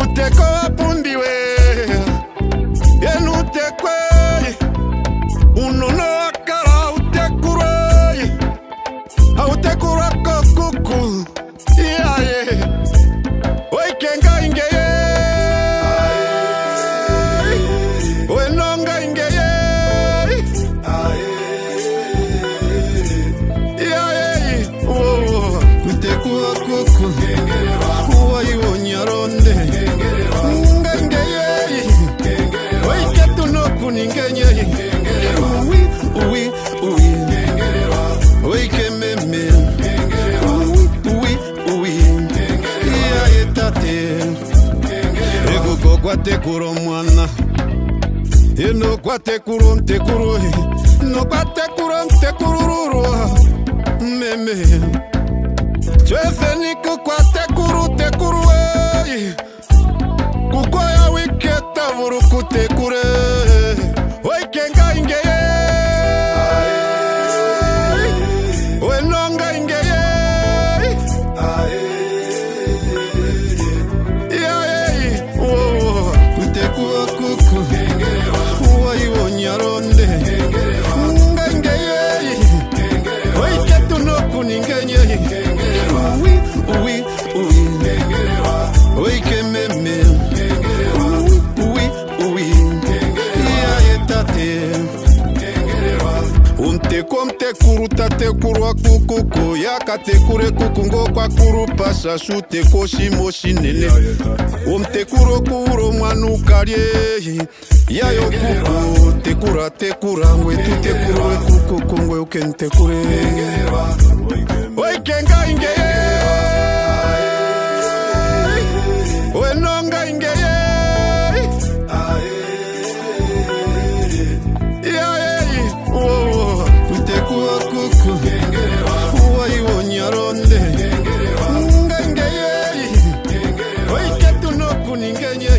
Uteko wapundiwe Yenu tekwe Unono wakara utekure Autekura kokuku Yaye Oikenga ingeye Oenonga ingeye Yaye Utekura kuku Kuwa iwo nyaronde Nga ingeye Oiketu noku ningenye Uwi Oike meme Uwi Yaye tate Ego kwate kuro mwana Eno kwate kuro mtekuru No kwate kuro mtekururu Meme Chwefeniku kwate kuru tekuru Kukoya wiketa vuru kutekure Oikenga ingeye Oenonga ingeye Yaye Kutekua kuku Uwa iwo nyaronde Nga ingeye Oiketu noku ningenye Uwi Oike meme Yaye tate Umteko mtekuru tatekuru wa kukuko Yaka tekure kukungo kwa kuru pasa shute koshi moshi nene Umtekuro kuro mwanukarie Yayo kuku tekura ngwe tutekuru we kukuko ngwe ukentekure Oikenga ingeye Oenonga ingeye Yaye Utekua kuku Uwa iwo nyaronde Nga ingeye Oiketu noku ningenye